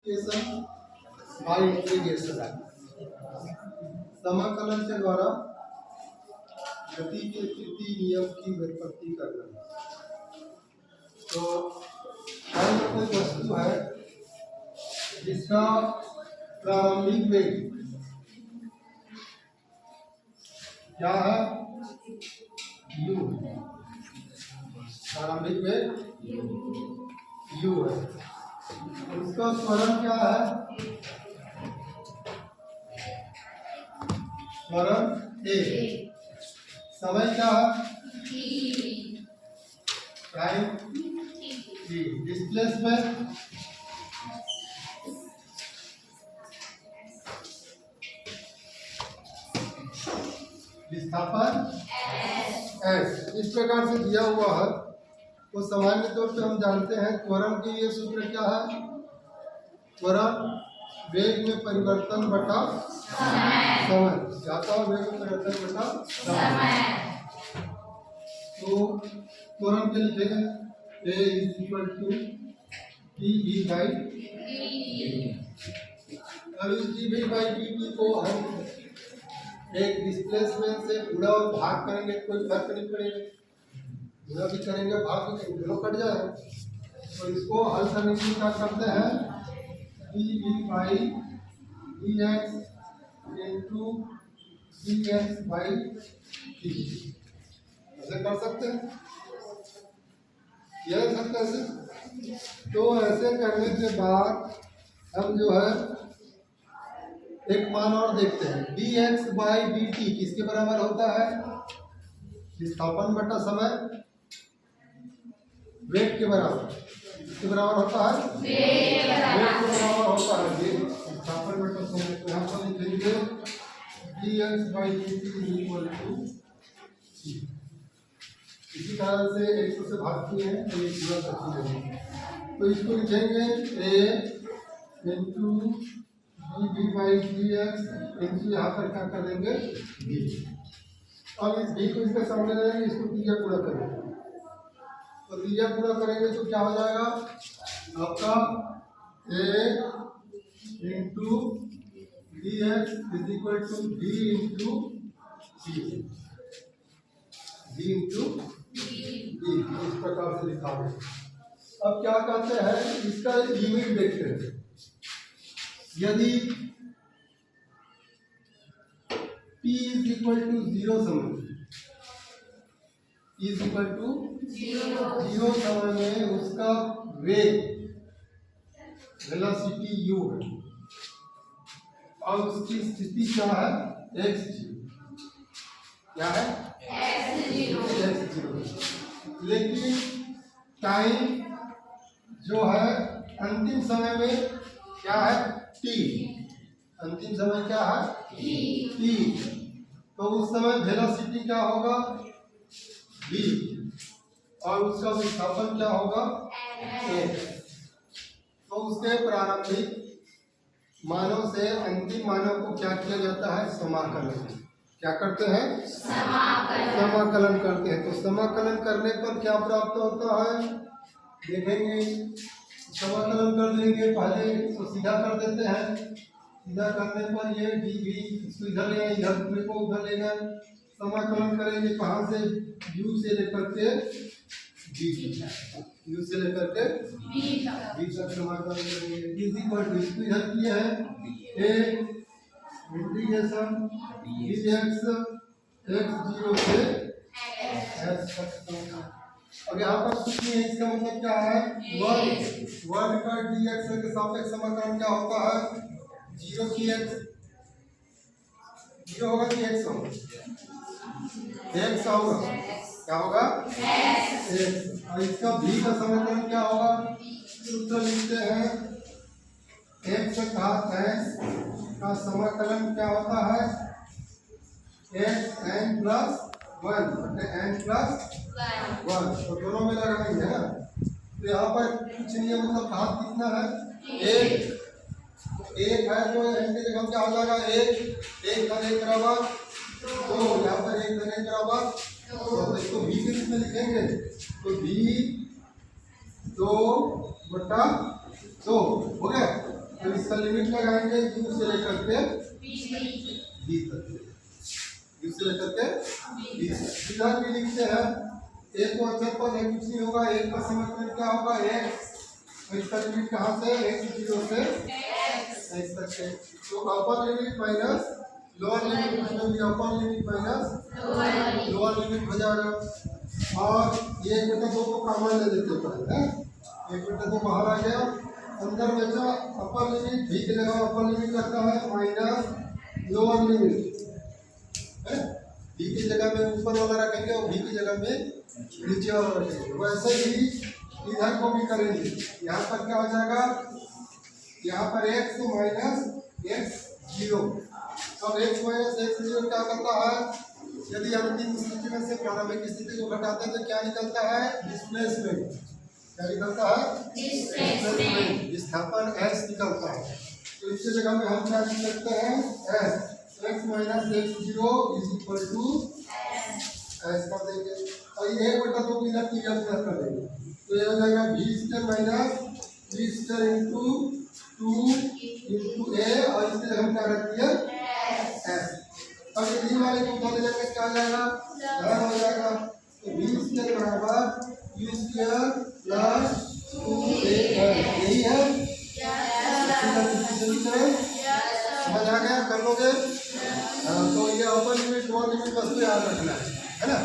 Bye integration समाकलन के द्वारा गति के तृतीय नियम की व्युत्पत्ति करना। तो मान लो कोई वस्तु है जिसका प्रारंभिक वेग क्या है, u। प्रारंभिक वेग u है। उसका त्वरण क्या है, त्वरण a। समय क्या है, टाइम t। डिस्प्लेसमेंट विस्थापन s। इस प्रकार से दिया हुआ है। तो सामान्य तौर पे हम जानते हैं त्वरण के लिए सूत्र क्या है, त्वरण वेग में परिवर्तन बटा समय। जाता है वेग में परिवर्तन बटा समय। तो त्वरण के लिखेंगे a = dv by dt। अब इस dv by dt को हम एक डिस्प्लेसमेंट से गुणा और भाग करेंगे, कोई फर्क नहीं पड़ेगा। गुणा भी करेंगे, भाग भी करेंगे, दोनों कट जाएगा। तो इसको हल करने के लिए क्या करते हैं, dv by dx into dx by dt। ऐसे कर सकते हैं, किया जा सकता है ऐसे। तो ऐसे करने के बाद हम जो है एक मान और देखते हैं, dx by dt किसके बराबर होता है, विस्थापन बटा समय, वेग के बराबर। किसके बराबर होता है, वेग के बराबर होता है, वेग विस्थापन बटा समय। तो यहाँ पर लिखेंगे dx by dt = c। इसी तरह से 100 से भाग किए हैं तो ये पूरा करते हैं। तो इसको लिखेंगे a into dv by dx into यहाँ पर क्या कर देंगे v। अब इस v को इसके सामने रहेंगे, इसको त्रिज्या पूरा करेंगे। तो त्रिज्या पूरा करेंगे तो क्या हो जाएगा आपका a into dx = v into c। v into d इस प्रकार से लिखा है। अब क्या कहते हैं, इसका लिमिट देखते हैं। यदि p = 0 समय, p = 0 समय में उसका वेग वेलोसिटी u है और उसकी स्थिति क्या है, x0। क्या है, x0। लेकिन टाइम जो है अंतिम समय में क्या है, t। अंतिम समय क्या है, t। तो उस समय वेलोसिटी क्या होगा, v, और उसका विस्थापन क्या होगा, x। तो उसके प्रारंभिक मानों से अंतिम मानों को क्या किया जाता है, समाकलन। क्या करते हैं, समाकलन करते हैं। तो समाकलन करने पर क्या प्राप्त होता है, देखेंगे। समाकलन कर देंगे, पहले तो सीधा कर देते हैं। सीधा करने पर ये dv इसको इधर ले, इधर पूरे को उधर ले गए। समाकलन करेंगे कहाँ से, u से लेकर के v तक, u से लेकर के v तक समाकलन करेंगे। इसको इधर किए हैं a इंटीग्रेशन dx x0 से x तक। अब यहाँ पर कुछ नहीं है, इसका मतलब क्या है, वर्ग का dx के सापेक्ष समाकलन क्या होता है, 0 की x 0 होगा कि x होगा, x होगा, क्या होगा, x। और इसका v का समाकलन क्या होगा, सूत्र लिखते हैं x घात n का समाकलन क्या होता है, n + 1 n + 1। तो दोनों में लगाएंगे ना। तो यहाँ पर कुछ नहीं है, मतलब घात कितना है, एक है। तो n की जगह क्या हो जाएगा, एक धन 1 बराबर 2। यहाँ पर 1 धन 1 बराबर 2। तो इसको v के रूप में लिखेंगे। तो v 2/2 हो गया। इसका लिमिट लगाएंगे u से लेकर के v तक, u से लेकर के v तक। इधर भी लिखते हैं, एक को अचर पद है, कुछ नहीं होगा, एक का समीकरण क्या होगा x, तो इसका लिमिट कहाँ से x 0 से x तक है। तो upper limit minus lower limit, मतलब ये upper limit minus lower limit हो जाएगा। और ये 1/2 को कॉमन ले लेते पहले है, 1/2 बाहर आ गया, अंदर बचा अपर लिमिट, v की जगह अपर लिमिट लगता है माइनस लोअर लिमिट है, v की जगह में ऊपर वाला रखेंगे और v की जगह में नीचे वाला रखेंगे। वैसे ही इधर को भी करेंगे। यहाँ पर क्या हो जाएगा, यहाँ पर x माइनस x 0। अब x माइनस x 0 क्या करता है, यदि अंतिम स्थिति में से प्रारंभिक स्थिति को घटाते हैं तो क्या निकलता है, डिस्प्लेसमेंट। क्या निकलता है, डिस्प्लेसमेंट, विस्थापन s निकलता है। तो इसकी जगह में हम क्या लिख सकते हैं, s, x minus x 0 is equal to s कर देंगे। और ये 1/2 को इधर क्लियर कर देंगे, तो ये हो जाएगा v² minus v² into 2 into a, और इसकी जगह हम क्या रख दिया s। अब ये v वाले को उधर ले जाकर क्या आ जाएगा, धन हो जाएगा। तो v² बराबर u² प्लस 2a, यही है समझ आ गया, कर लोगे। तो ये अपर लिमिट लोअर लिमिट बस तो याद रखना है ना।